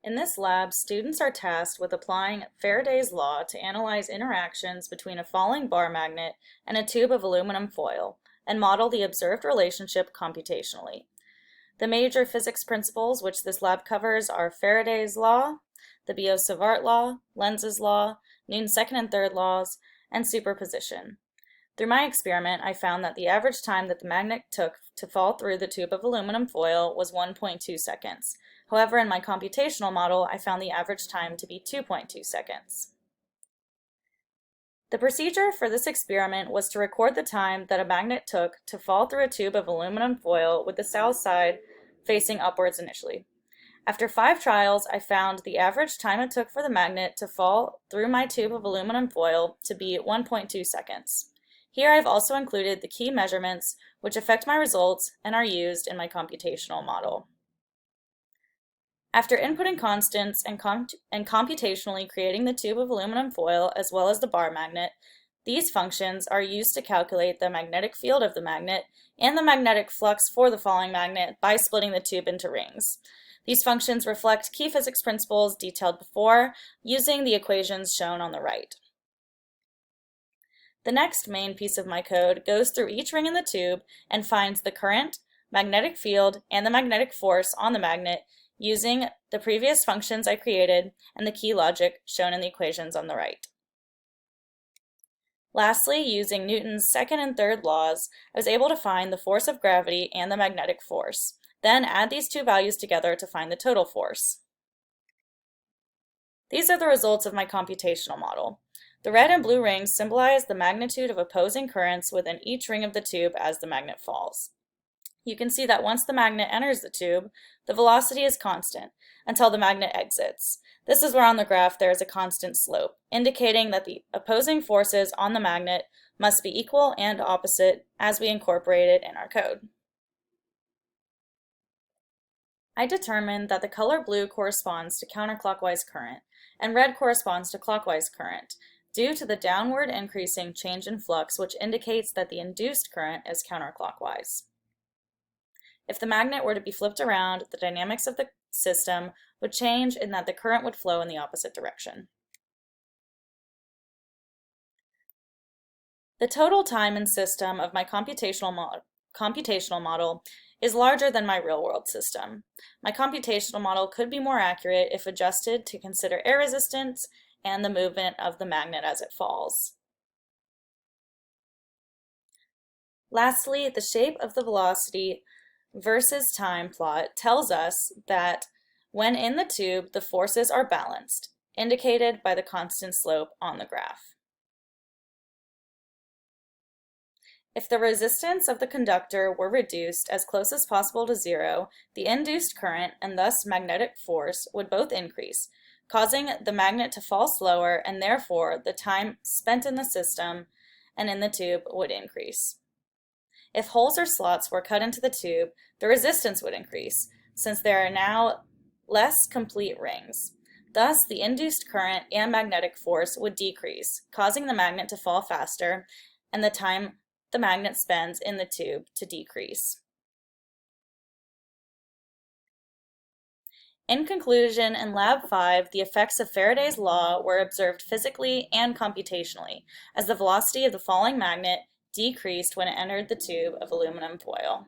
In this lab, students are tasked with applying Faraday's law to analyze interactions between a falling bar magnet and a tube of aluminum foil and model the observed relationship computationally. The major physics principles which this lab covers are Faraday's law, the Biot-Savart law, Lenz's law, Newton's second and third laws, and superposition. Through my experiment, I found that the average time that the magnet took to fall through the tube of aluminum foil was 1.2 seconds. However, in my computational model, I found the average time to be 2.2 seconds. The procedure for this experiment was to record the time that a magnet took to fall through a tube of aluminum foil with the south side facing upwards initially. After 5 trials, I found the average time it took for the magnet to fall through my tube of aluminum foil to be 1.2 seconds. Here I've also included the key measurements which affect my results and are used in my computational model. After inputting constants and computationally creating the tube of aluminum foil as well as the bar magnet, these functions are used to calculate the magnetic field of the magnet and the magnetic flux for the falling magnet by splitting the tube into rings. These functions reflect key physics principles detailed before using the equations shown on the right. The next main piece of my code goes through each ring in the tube and finds the current, magnetic field, and the magnetic force on the magnet using the previous functions I created and the key logic shown in the equations on the right. Lastly, using Newton's second and third laws, I was able to find the force of gravity and the magnetic force. Then add these two values together to find the total force. These are the results of my computational model. The red and blue rings symbolize the magnitude of opposing currents within each ring of the tube as the magnet falls. You can see that once the magnet enters the tube, the velocity is constant until the magnet exits. This is where on the graph there is a constant slope, indicating that the opposing forces on the magnet must be equal and opposite as we incorporate it in our code. I determined that the color blue corresponds to counterclockwise current and red corresponds to clockwise current, due to the downward increasing change in flux, which indicates that the induced current is counterclockwise. If the magnet were to be flipped around, the dynamics of the system would change in that the current would flow in the opposite direction. The total time and system of my computational model is larger than my real-world system. My computational model could be more accurate if adjusted to consider air resistance and the movement of the magnet as it falls. Lastly, the shape of the velocity versus time plot tells us that when in the tube, the forces are balanced, indicated by the constant slope on the graph. If the resistance of the conductor were reduced as close as possible to zero, the induced current and thus magnetic force would both increase, causing the magnet to fall slower, and therefore the time spent in the system and in the tube would increase. If holes or slots were cut into the tube, the resistance would increase, since there are now less complete rings. Thus, the induced current and magnetic force would decrease, causing the magnet to fall faster and the time the magnet spends in the tube to decrease. In conclusion, in Lab 5, the effects of Faraday's law were observed physically and computationally, as the velocity of the falling magnet decreased when it entered the tube of aluminum foil.